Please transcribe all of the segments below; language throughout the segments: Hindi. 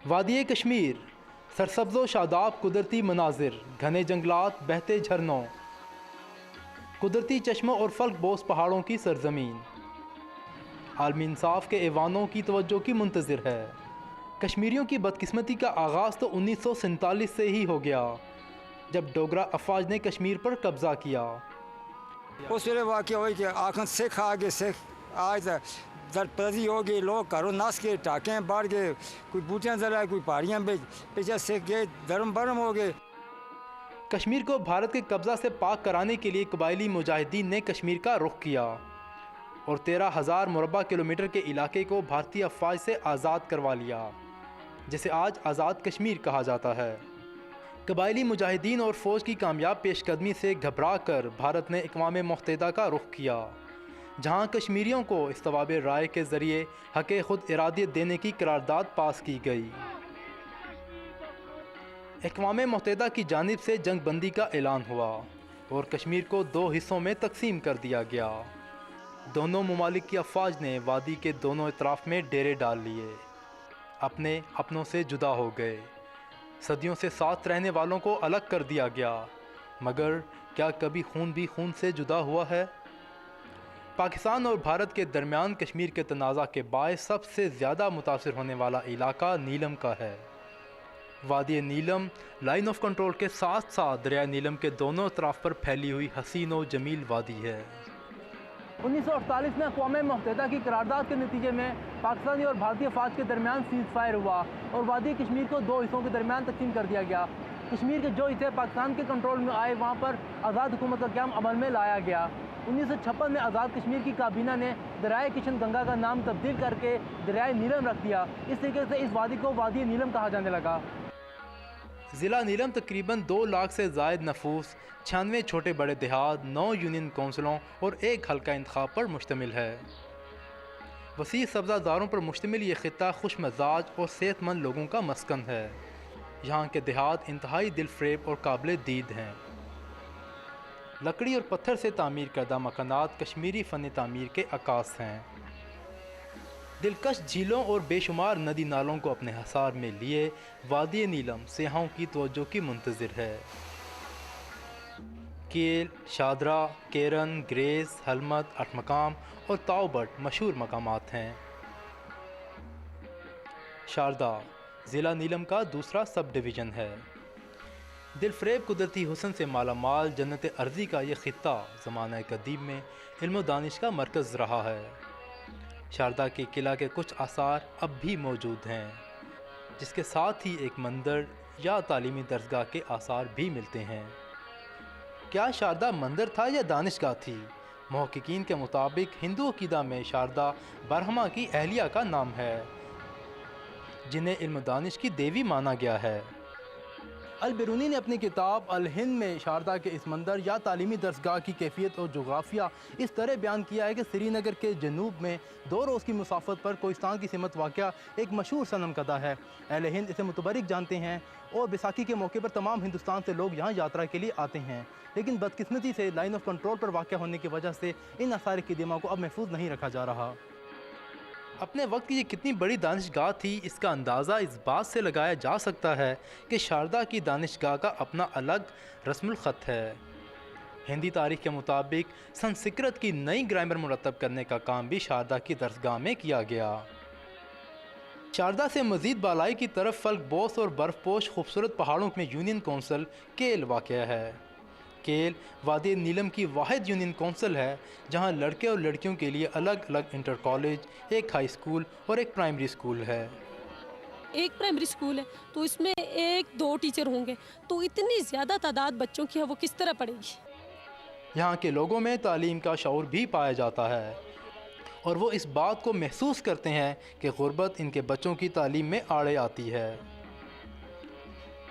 वादी कश्मीर, सरसब्ज़ो शादाब कुदरती मनाजिर, घने जंगलात, बहते झरनों, कुदरती चश्मों और फल्क बोस पहाड़ों की सरजमीन आलमी इंसाफ के ऐवानों की तवज्जो की मुंतज़िर है। कश्मीरियों की बदकिस्मती का आगाज़ तो 1947 से ही हो गया, जब डोगरा अफवाज ने कश्मीर पर कब्ज़ा किया। उस वे वाक़ हो कि आखन सिख आ गए, सिख आज दरपदी हो गई, लोग घरों नस के टाके बढ़ गए, कोई बूटियाँ जलाए, कोई पहाड़ियाँ पीछे सिख गए, धर्म बर्म हो गए। कश्मीर को भारत के कब्ज़ा से पाक कराने के लिए कबायली मुजाहिदीन ने कश्मीर का रुख किया और 13,000 मुरबा किलोमीटर के इलाके को भारतीय अफवाज से आज़ाद करवा लिया, जिसे आज आज़ाद कश्मीर कहा जाता है। कबायली मुजाहिदीन और फ़ौज की कामयाब पेशकदमी से घबरा कर भारत ने अक़वाम मुत्तहिदा का रुख किया, जहाँ कश्मीरियों को इस्तवाब राय के ज़रिए हक़ ख़ुद इरादियत देने की करारदाद पास की गई। अक़वाम मुत्तहिदा की जानिब से जंग बंदी का ऐलान हुआ और कश्मीर को 2 हिस्सों में तकसीम कर दिया गया। दोनों ममालिक की अफवाज ने वादी के दोनों अतराफ़ में डेरे डाल लिए, अपने अपनों से जुदा हो गए। सदियों से साथ रहने वालों को अलग कर दिया गया, मगर क्या कभी खून भी खून से जुदा हुआ है? पाकिस्तान और भारत के दरमियान कश्मीर के तनाज़ा के बायस सबसे ज़्यादा मुतासिर होने वाला इलाका नीलम का है। वादी नीलम लाइन ऑफ कंट्रोल के साथ साथ दरिया नीलम के दोनों अतराफ़ पर फैली हुई हसीन और जमील वादी है। 1948 में अक़वाम मुत्तहिदा की करारदाद के नतीजे में पाकिस्तानी और भारतीय फ़ौज के दरमियान सीज़ फायर हुआ और वादी कश्मीर को 2 हिस्सों के दरमियान तकसीम कर दिया गया। कश्मीर के जो हिस्से पाकिस्तान के कंट्रोल में आए, वहाँ पर आज़ाद हुकूमत का क़याम अमल में लाया गया। 1956 में आज़ाद कश्मीर की काबीना ने दरियाए किशन गंगा का नाम तब्दील करके दरियाए नीलम रख दिया। इस तरीके से इस वादी को वादी नीलम कहा जाने लगा। ज़िला नीलम तकरीबन 2 लाख से ज़ायद नफूस, 96 छोटे बड़े देहात, 9 यूनियन कौंसलों और 1 हल्का इंतखाब पर मुश्तमिल है। वसी सब्ज़ादारों पर मुश्तमिल ये ख़ित्ता खुश मजाज और सेहतमंद लोगों का मस्कन है। यहाँ के देहात इंतहाई दिलफ्रेब और काबिल दीद हैं। लकड़ी और पत्थर से तामीर करदा मकानात कश्मीरी फ़न तामीर के अक्कास हैं। दिलकश झीलों और बेशुमार नदी नालों को अपने हसार में लिए वादी नीलम सियाहों की तवज्जो की मुंतज़िर है। केल, शादरा, केरन, ग्रेस, हलमत, अठमकाम और ताओबट मशहूर मकामात हैं। शारदा ज़िला नीलम का दूसरा सब डिवीज़न है। दिलफ्रेब कुदरती हुस्न से मालामाल जन्नत अर्ज़ी का ये ख़ित्ता ज़माना कदीम में इल्म दानिश का मरकज़ रहा है। शारदा के किला के कुछ आसार अब भी मौजूद हैं, जिसके साथ ही एक मंदिर या तालीमी दरसगाह के आसार भी मिलते हैं। क्या शारदा मंदिर था या दानिशगाह थी? मुहक्किकीन के मुताबिक हिंदू अक़ीदा में शारदा ब्रह्मा की अहलिया का नाम है, जिन्हें इल्म दानिश की देवी माना गया है। अल-बिरूनी ने अपनी किताब अल-हिंद में शारदा के इस मंदिर या तालीमी दरसगाह की कैफियत और जोग्राफिया इस तरह बयान किया है कि श्रीनगर के जनूब में 2 रोज़ की मुसाफत पर कोहिस्तान की सिमत वाक़या एक मशहूर सनम कदा है। अहले हिंद इसे मुतबरिक जानते हैं और बैसाखी के मौके पर तमाम हिंदुस्तान से लोग यहाँ यात्रा के लिए आते हैं, लेकिन बदकिस्मती से लाइन ऑफ कंट्रोल पर वाक़या होने की वजह से इन आसार क़दीमा को अब महफूज नहीं रखा जा रहा। अपने वक्त की ये कितनी बड़ी दानिशगाह थी, इसका अंदाज़ा इस बात से लगाया जा सकता है कि शारदा की दानिशगाह का अपना अलग रस्मुल ख़त है। हिंदी तारीख़ के मुताबिक संस्कृत की नई ग्रामर मुरतब करने का काम भी शारदा की दरसगाह में किया गया। शारदा से मज़ीद बालाई की तरफ फल्क बोस और बर्फ़पोश खूबसूरत पहाड़ों में यूनियन कौंसल केल वाक़या है। केल वादी नीलम की वाहिद यूनियन कौंसल है, जहां लड़के और लड़कियों के लिए अलग अलग इंटर कॉलेज, एक हाई स्कूल और एक प्राइमरी स्कूल है। एक प्राइमरी स्कूल है तो इसमें 1-2 टीचर होंगे, तो इतनी ज़्यादा तादाद बच्चों की है, वो किस तरह पढ़ेगी? यहाँ के लोगों में तालीम का शऊर भी पाया जाता है और वो इस बात को महसूस करते हैं कि गुर्बत इनके बच्चों की तालीम में आड़े आती है।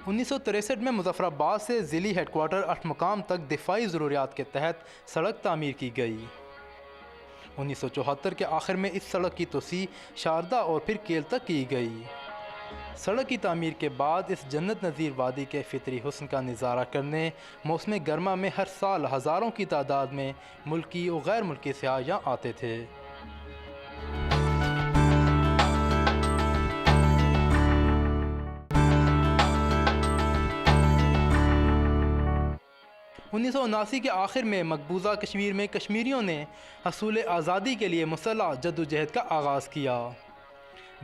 1963 में मुज़फ़्फ़राबाद से ज़िली हेडक्वार्टर अठमकाम तक दिफाई ज़रूरियात के तहत सड़क तामीर की गई। 1974 के आखिर में इस सड़क की तोसी शारदा और फिर केल तक की गई। सड़क की तामीर के बाद इस जन्नत नज़ीर वादी के फितरी हुस्न का नज़ारा करने मौसम गर्मा में हर साल हज़ारों की तादाद में मुल्की और गैर मुल्की सयाह यहाँ आते थे। 1979 के आखिर में मकबूजा कश्मीर में कश्मीरियों ने हसूल आज़ादी के लिए मुसल्लह जद्दोजहद का आगाज़ किया।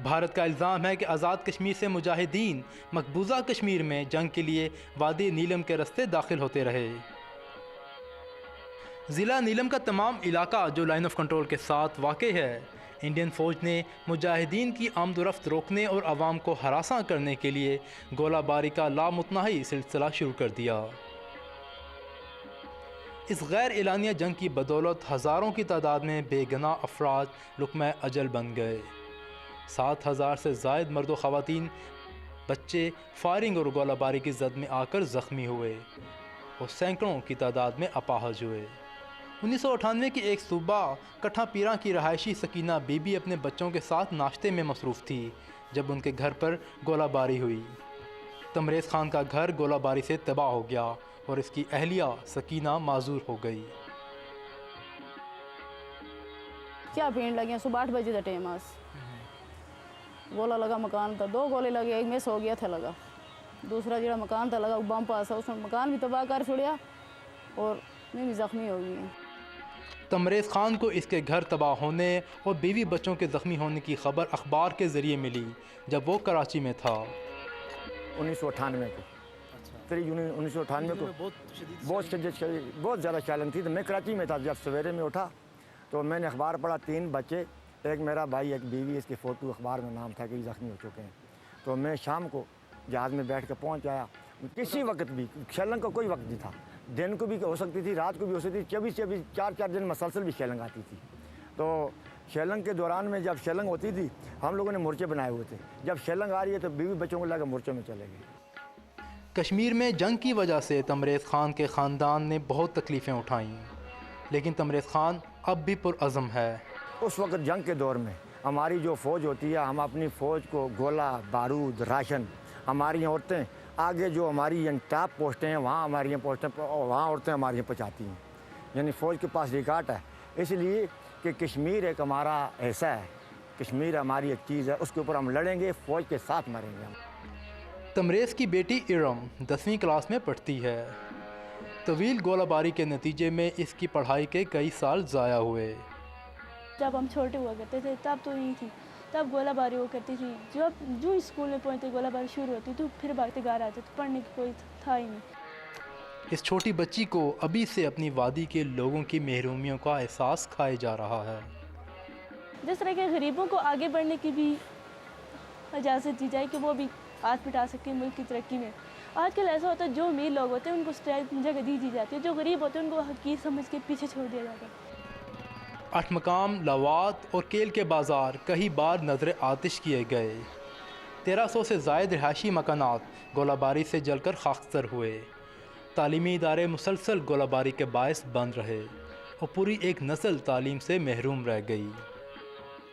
भारत का इल्ज़ाम है कि आज़ाद कश्मीर से मुजाहिदीन मकबूजा कश्मीर में जंग के लिए वादी नीलम के रास्ते दाखिल होते रहे। ज़िला नीलम का तमाम इलाका जो लाइन ऑफ कंट्रोल के साथ वाक़ है, इंडियन फ़ौज ने मुजाहिदीन की आमदोरफ्त रोकने और आवाम को हरासा करने के लिए गोलाबारी का लामुतनाही सिलसिला शुरू कर दिया। इस गैर एलानिया जंग की बदौलत हज़ारों की तादाद में बेगुनाह अफराद लुक़्मा अजल बन गए। 7,000 से ज़ायद मर्द व ख़वातीन बच्चे फायरिंग और गोलाबारी की जद में आकर ज़ख्मी हुए और सैकड़ों की तादाद में अपाहज हुए। 1998 की एक सुबह कट्ठा पीरा की रहायशी सकीना बीबी अपने बच्चों के साथ नाश्ते में मसरूफ़ थी जब उनके घर पर गोलाबारी हुई। तमरेज़ खान का घर गोलाबारी से तबाह हो गया और इसकी अहलिया सकीना माजूर हो गई। क्या भीड़ लगी, सुबह 8 बजे का टाइम आज गोला लगा मकान था, 2 गोले लगे, एक मिस हो गया था लगा, दूसरा जो मकान था लगा बम पास है, उसने मकान भी तबाह कर छोड़ा और मैं भी ज़ख्मी हो गई। तमरेज़ खान को इसके घर तबाह होने और बीवी बच्चों के ज़ख्मी होने की खबर अखबार के ज़रिए मिली जब वो कराची में था। 1998 को 3 जून 1998 को बहुत ज़्यादा चैलेंज थी। तो मैं कराची में था। जब सवेरे में उठा तो मैंने अखबार पढ़ा, 3 बच्चे, एक मेरा भाई, एक बीवी, इसके फ़ोटो अखबार में नाम था कि ज़ख्मी हो चुके हैं। तो मैं शाम को जहाज़ में बैठ कर पहुँच आया। किसी वक्त भी शेलिंग का कोई वक्त नहीं था, दिन को भी हो सकती थी, रात को भी हो सकती थी, 24 4 दिन मसलसल भी शेलिंग आती थी। तो शेलिंग के दौरान में जब शेलिंग होती थी हम लोगों ने मोर्चे बनाए हुए थे। जब शेलिंग आ रही है तो बीवी बच्चों को लेकर मोर्चे में चले गए। कश्मीर में जंग की वजह से तमरेज़ खान के ख़ानदान ने बहुत तकलीफ़ें उठाईं, लेकिन तमरेज़ खान अब भी पुरअज़म है। उस वक्त जंग के दौर में हमारी जो फ़ौज होती है, हम अपनी फ़ौज को गोला बारूद राशन, हमारी औरतें आगे जो हमारी टॉप पोस्टें हैं वहाँ हमारी पोस्टें, वहाँ औरतें हमारी पहुँचाती हैं। यानी फ़ौज के पास रिकॉर्ड है, इसलिए कि कश्मीर एक हमारा ऐसा है, कश्मीर हमारी एक चीज़ है, उसके ऊपर हम लड़ेंगे, फ़ौज के साथ मरेंगे हम। तमरेज़ की बेटी इरम 10वीं क्लास में पढ़ती है। तवील गोलाबारी के नतीजे में इसकी पढ़ाई के कई साल ज़ाया हुए। जब हम छोटे हुआ करते थे तब तो नहीं थी, तब गोलाबारी हो करती थी। जब जो स्कूल में पहुँचते गोलाबारी शुरू होती तो फिर भागते घर आते, तो पढ़ने की कोई था ही नहीं। इस छोटी बच्ची को अभी से अपनी वादी के लोगों की महरूमियों का एहसास खाए जा रहा है। जिस तरह के गरीबों को आगे बढ़ने की भी इजाज़त दी जाए कि वो भी हाथ पिटा सकें मुल्क की तरक्की में। आजकल ऐसा होता है जो अमीर लोग होते हैं उनको जगह दी जाती है, जो गरीब होते हैं उनको हकीर समझ के पीछे छोड़ दिया जाता है। अठमकाम, लवात और केल के बाज़ार कई बार नज़र आतिश किए गए। 1300 से ज़ायद रिहायशी मकानात गोलाबारी से जलकर खाकसर हुए। तालीमी इदारे मुसलसल गोलाबारी के बायस बंद रहे और पूरी एक नस्ल तालीम से महरूम रह गई।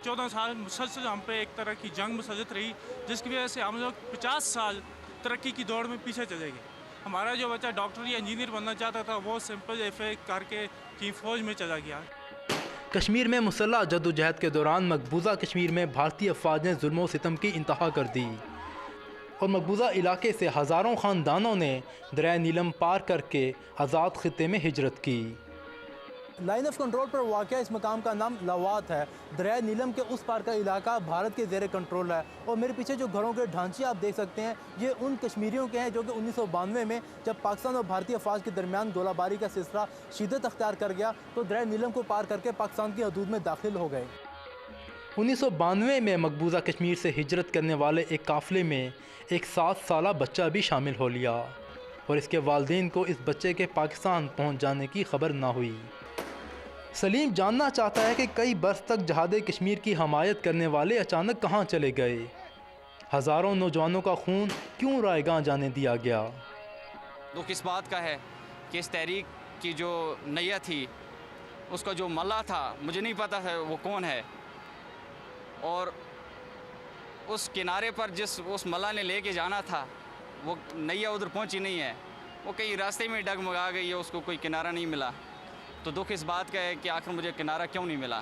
14 साल मुसलसल हम पे एक तरह की जंग मुसलसल रही, जिसकी वजह से हम लोग 50 साल तरक्की की दौड़ में पीछे चले गए। हमारा जो बच्चा डॉक्टर या इंजीनियर बनना चाहता था वो सिंपल FA करके की फ़ौज में चला गया। कश्मीर में मुसल्लह जद्दोजहद के दौरान मकबूजा कश्मीर में भारतीय अफवाज ने जुल्म सितम की इंतहा कर दी और मकबूजा इलाके से हज़ारों ख़ानदानों ने दरिया नीलम पार करके आज़ाद ख़ित्ते में हिजरत की। लाइन ऑफ कंट्रोल पर वाक़ इस मकाम का नाम लवात है। दरिया नीलम के उस पार का इलाका भारत के ज़ेर कंट्रोल है और मेरे पीछे जो घरों के ढांचे आप देख सकते हैं ये उन कश्मीरियों के हैं जो कि 1992 में जब पाकिस्तान और भारतीय अफवाज के दरमियान गोलाबारी का सिलसिला शिद्दत अख्तियार कर गया तो दरिया नीलम को पार करके पाकिस्तान की हदूद में दाखिल हो गए। 1992 में मकबूजा कश्मीर से हिजरत करने वाले एक काफ़िले में एक 7 साला बच्चा भी शामिल हो लिया और इसके वालिदैन को इस बच्चे के पाकिस्तान पहुँच जाने की खबर ना हुई। सलीम जानना चाहता है कि कई बरस तक जहाद कश्मीर की हमायत करने वाले अचानक कहाँ चले गए। हज़ारों नौजवानों का खून क्यों रायगां जाने दिया गया। दुख इस बात का है कि इस तहरीक की जो नैया थी उसका जो मल्ला था मुझे नहीं पता था वो कौन है, और उस किनारे पर जिस उस मल्ला ने लेके जाना था वो नैया उधर पहुंची नहीं है, वो कहीं रास्ते में डगमगा गई है, उसको कोई किनारा नहीं मिला। तो दुख इस बात का है कि आखिर मुझे किनारा क्यों नहीं मिला।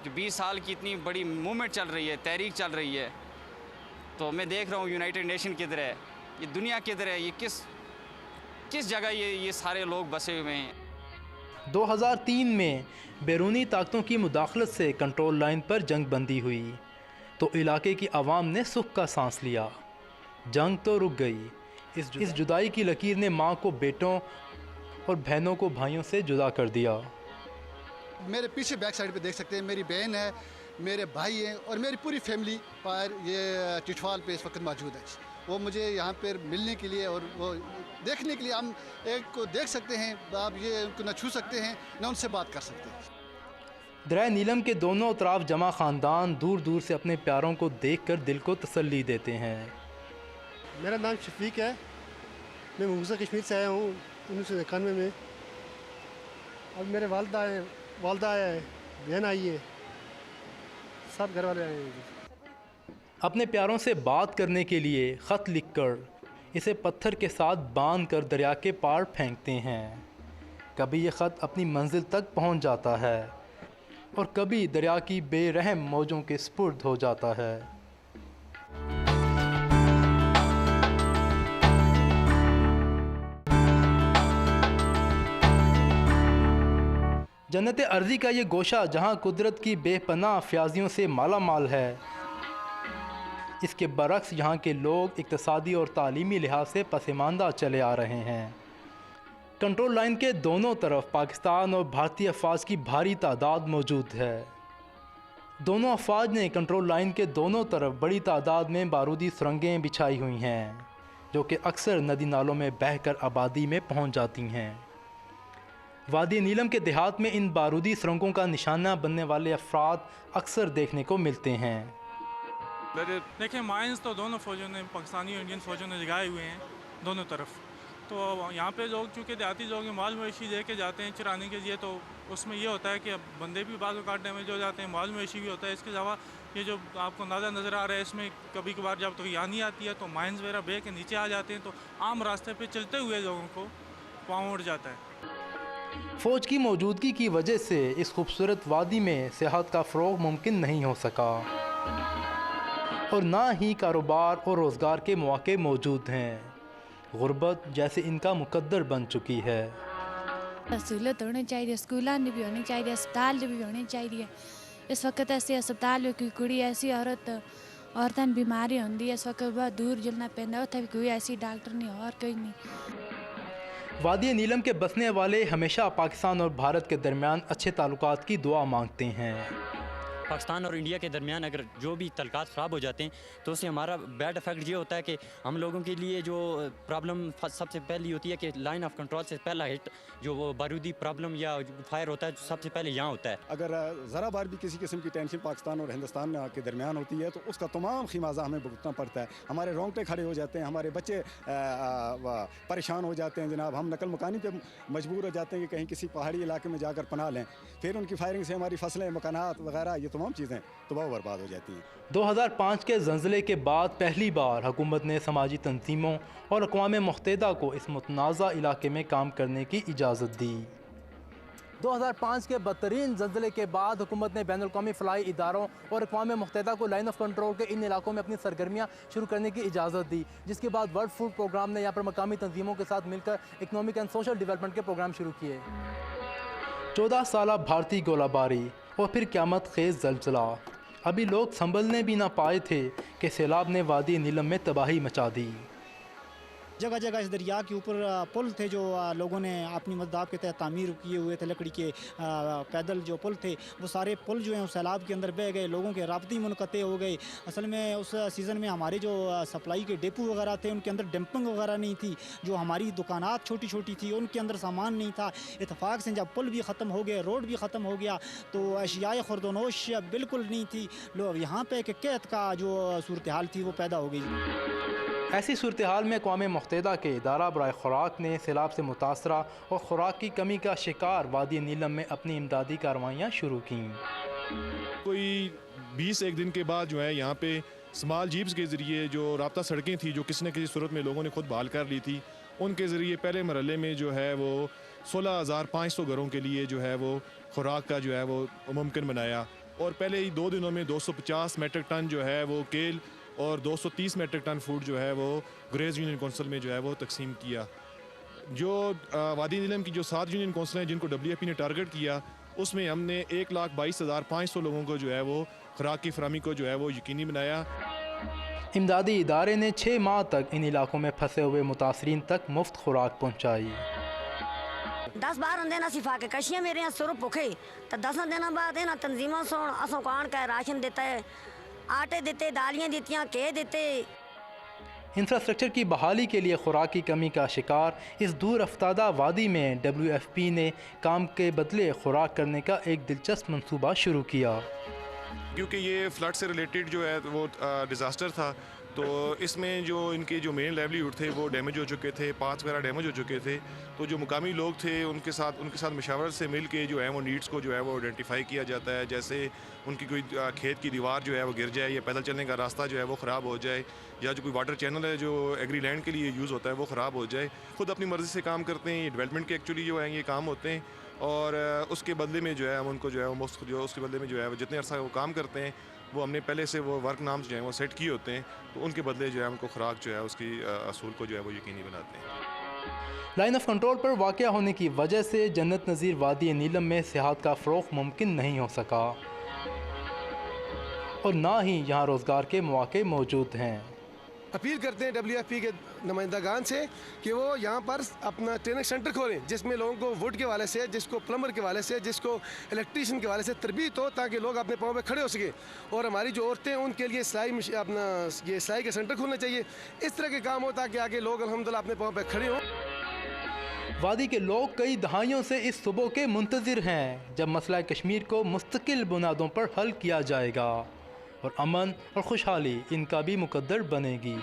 जो 20 साल की इतनी बड़ी मूवमेंट चल रही है, तहरीक चल रही है, तो मैं देख रहा हूँ यूनाइटेड नेशन किधर है, ये दुनिया किधर है, ये किस किस जगह ये सारे लोग बसे हुए हैं। 2003 में बैरूनी ताकतों की मुदाखलत से कंट्रोल लाइन पर जंग बंदी हुई तो इलाके की आवाम ने सुख का सांस लिया। जंग तो रुक गई, इस जुदाई की लकीर ने माँ को बेटों और बहनों को भाइयों से जुदा कर दिया। मेरे पीछे बैक साइड पे देख सकते हैं, मेरी बहन है, मेरे भाई हैं और मेरी पूरी फैमिली पर ये टिटवाल पे इस वक्त मौजूद है। वो मुझे यहाँ पर मिलने के लिए और वो देखने के लिए, हम एक को देख सकते हैं, आप ये उनको न छू सकते हैं न उनसे बात कर सकते हैं। दरिया नीलम के दोनों तरफ जमा ख़ानदान दूर दूर से अपने प्यारों को देखकर दिल को तसल्ली देते हैं। मेरा नाम शफीक है, मैं मुगसा कश्मीर से आया हूँ 1991 में। अब मेरे वालदा आया है, बहन आई है, सब घर वाले आए हैं। अपने प्यारों से बात करने के लिए ख़त लिखकर इसे पत्थर के साथ बांध कर दरिया के पार फेंकते हैं। कभी ये ख़त अपनी मंजिल तक पहुंच जाता है और कभी दरिया की बेरहम मौजों के सुपुर्द हो जाता है। जन्नत अर्ज़ी का ये गोशा जहाँ कुदरत की बेपनाह फ्याजियों से माला माल है, इसके बरक्स यहाँ के लोग इक़्तिसादी और तालीमी लिहाज से पसमानदा चले आ रहे हैं। कंट्रोल लाइन के दोनों तरफ पाकिस्तान और भारतीय अफवाज की भारी तादाद मौजूद है। दोनों अफवाज ने कंट्रोल लाइन के दोनों तरफ बड़ी तादाद में बारूदी सुरंगें बिछाई हुई हैं, जो कि अक्सर नदी नालों में बहकर आबादी में पहुँच जाती हैं। वादी नीलम के देहात में इन बारूदी सुरंगों का निशाना बनने वाले अफराद अक्सर देखने को मिलते हैं। देखिए, माइंस तो दोनों फ़ौजों ने, पाकिस्तानी और इंडियन फ़ौजों ने जगाए हुए हैं दोनों तरफ। तो यहाँ पे लोग चूँकि देहाती लोग माल मवेशी दे के जाते हैं चराने के लिए, तो उसमें ये होता है कि अब बंदे भी बाज़ औक़ात डैमेज हो जाते हैं, माल मवेशी भी होता है। इसके अलावा ये जो आपको नाला नज़र आ रहा है, इसमें कभी कभार जब तो यानी आती है तो माइंस वगैरह बह के नीचे आ जाते हैं, तो आम रास्ते पर चलते हुए लोगों को पाँव उड़ जाता है। फ़ौज की मौजूदगी की वजह से इस खूबसूरत वादी में सेहत का फ़रोग़ मुमकिन नहीं हो सका और ना ही कारोबार और रोज़गार के मौके मौजूद हैं। गुर्बत जैसे इनका मुकद्दर बन चुकी है। सहूलत होनी चाहिए, स्कूलों भी होनी चाहिए, अस्पताल भी होनी चाहिए। इस वक्त ऐसे अस्पताल में कोई कुड़ी ऐसी औरतन बीमारी होती है, इस वक्त बहुत दूर जलना पैदा, उत्थे भी कोई ऐसी डॉक्टर नहीं और कोई नहीं। वादी नीलम के बसने वाले हमेशा पाकिस्तान और भारत के दरमियान अच्छे ताल्लुकात की दुआ मांगते हैं। पाकिस्तान और इंडिया के दरमियान अगर जो भी तल्लुकात ख़राब हो जाते हैं तो उससे हमारा बैड इफ़ेक्ट ये होता है कि हम लोगों के लिए जो प्रॉब्लम सबसे पहली होती है कि लाइन ऑफ कंट्रोल से पहला हिट जो वो बारूदी प्रॉब्लम या फायर होता है, सबसे पहले यहाँ होता है। अगर ज़रा बार भी किसी किस्म की टेंशन पाकिस्तान और हिंदुस्तान के दरमियान होती है तो उसका तमाम खिमाजा हमें भुगतना पड़ता है। हमारे रोंगटे खड़े हो जाते हैं, हमारे बच्चे परेशान हो जाते हैं जनाब। हम नकल मकानी पे मजबूर हो जाते हैं कि कहीं किसी पहाड़ी इलाके में जाकर पनाह लें, फिर उनकी फायरिंग से हमारी फसलें, मकानात वगैरह ये तमाम चीज़ें तबाह बर्बाद हो जाती हैं। 2005 के ज़लज़ले के बाद पहली बार हुकूमत ने समाजी तंजीमों और अक़वाम मुत्तहिदा को इस मुतनाज़ा इलाके में काम करने की इजाज़त दी। 2005 के बदतरीन ज़लज़ले के बाद हुकूमत ने बैनुल-अक़वामी फ़लाई इदारों और अक़वाम मुत्तहिदा को लाइन ऑफ कंट्रोल के इन इलाकों में अपनी सरगर्मियाँ शुरू करने की इजाज़त दी, जिसके बाद वर्ल्ड फूड प्रोग्राम ने यहाँ पर मकामी तंजीमों के साथ मिलकर इकनॉमिक एंड सोशल डेवलपमेंट के प्रोग्राम शुरू किए। 14 साल भारतीय गोलाबारी और फिर क़यामत खेज़ ज़लज़ला, अभी लोग संभलने भी ना पाए थे कि सैलाब ने वादी नीलम में तबाही मचा दी। जगह जगह इस दरिया के ऊपर पुल थे जो लोगों ने अपनी मदद के तहत तामीर किए हुए थे, लकड़ी के पैदल जो पुल थे वो सारे पुल जो हैं उस सैलाब के अंदर बह गए, लोगों के राब्ते मुनक़ते हो गए। असल में उस सीज़न में हमारे जो सप्लाई के डेपो वगैरह थे उनके अंदर डंपिंग वगैरह नहीं थी, जो हमारी दुकानात छोटी छोटी थी उनके अंदर सामान नहीं था। इत्तेफाक से जब पुल भी ख़त्म हो गए, रोड भी ख़त्म हो गया तो अशियाए खुर्दनोश बिल्कुल नहीं थी। लोग यहाँ पर एक क़हत का जो सूरत हाल थी वो पैदा हो गई। ऐसी सूरत हाल में अक़वाम मुत्तहिदा के इदारा बराए खुराक ने सैलाब से मुतासरा और खुराक की कमी का शिकार वादी नीलम में अपनी इमदादी कार्रवाइयाँ शुरू कीं। कोई 20 दिन के बाद जो है यहाँ पे स्मॉल जीप्स के ज़रिए जो राब्ता सड़कें थी जो किसी न किसी सूरत में लोगों ने खुद बहाल कर ली थी, उनके ज़रिए पहले मरहले में जो है वो 16,500 घरों के लिए जो है वो खुराक का जो है वो मुमकिन बनाया। और पहले ही 2 दिनों में 250 मेट्रिक टन जो है वो केल और 230 मेट्रिक टन फूड जो है वो ग्रेज यूनियन कौंसिल में जो है वो तकसीम किया। जो वादी नीलम की जो 7 यूनियन काउंसिल हैं जिनको WFP ने टारगेट किया, उसमें हमने 1,22,500 लोगों को जो है वो खुराक की फराहमी को जो है वो यकीनी बनाया। इमदादी इदारे ने 6 माह तक इन इलाकों में फंसे हुए मुतासरीन तक मुफ्त खुराक पहुँचाई। 10-12 दिन असी फाके कशियाँ मेरे यहाँ सुर भुखे तो 10 दिन बाद इन्होंने तंजीमों सोन असों को आन के राशन देता है, आटे देते, दालियाँ दित्तियाँ, के देते। इंफ्रास्ट्रक्चर की बहाली के लिए खुराक की कमी का शिकार इस दूर अफ्तादा वादी में WFP ने काम के बदले खुराक करने का एक दिलचस्प मंसूबा शुरू किया। क्योंकि ये फ्लड से रिलेटेड जो है वो डिज़ास्टर था, तो इसमें जो इनके जो मेन लाइवलीहुड थे वो डैमेज हो चुके थे, पार्ट्स वगैरह डैमेज हो चुके थे। तो जो मुकामी लोग थे उनके साथ मशावरत से मिल के जो है वो नीड्स को जो है वो आइडेंटिफाई किया जाता है। जैसे उनकी कोई खेत की दीवार जो है वो गिर जाए, या पैदल चलने का रास्ता जो है वो ख़राब हो जाए, या जो कोई वाटर चैनल है जो एग्री लैंड के लिए यूज़ होता है वो ख़राब हो जाए। ख़ुद अपनी मर्ज़ी से काम करते हैं, ये डेवलपमेंट के एक्चुअली जो है ये काम होते हैं, और उसके बदले में जो है हम उनको जो है वो उसके बदले में जो है जितने अर्सा वो काम करते हैं वो हमने पहले से वो वर्क नाम्स जो हैं वो सेट किए होते हैं, तो उनके बदले जो है हमको खुराक जो है उसकी असूल को जो है वो यकीनी बनाते हैं। लाइन ऑफ कंट्रोल पर वाक़या होने की वजह से जन्नत नज़ीर वादी नीलम में सेहत का फ़रोग़ मुमकिन नहीं हो सका और ना ही यहाँ रोज़गार के मौके मौजूद हैं। अपील करते हैं WFP के नुमाइंदागान से कि वो यहाँ पर अपना ट्रेनिंग सेंटर खोलें, जिसमें लोगों को वुड के वाले से, जिसको प्लम्बर के वाले से, जिसको इलेक्ट्रीशियन के वाले से तरबीत हो, ताकि लोग अपने पाँव पे खड़े हो सके। और हमारी जो औरतें उनके लिए सिलाई का सेंटर खोलना चाहिए। इस तरह के काम हो ताकि आगे लोग अल्हम्दुलिल्लाह अपने पाँव पे खड़े हों। वादी के लोग कई दहाइयों से इस सुबह के मुंतज़िर हैं जब मसला कश्मीर को मुस्तकिल बुनियादों पर हल किया जाएगा और अमन और खुशहाली इनका भी मुकद्दर बनेगी।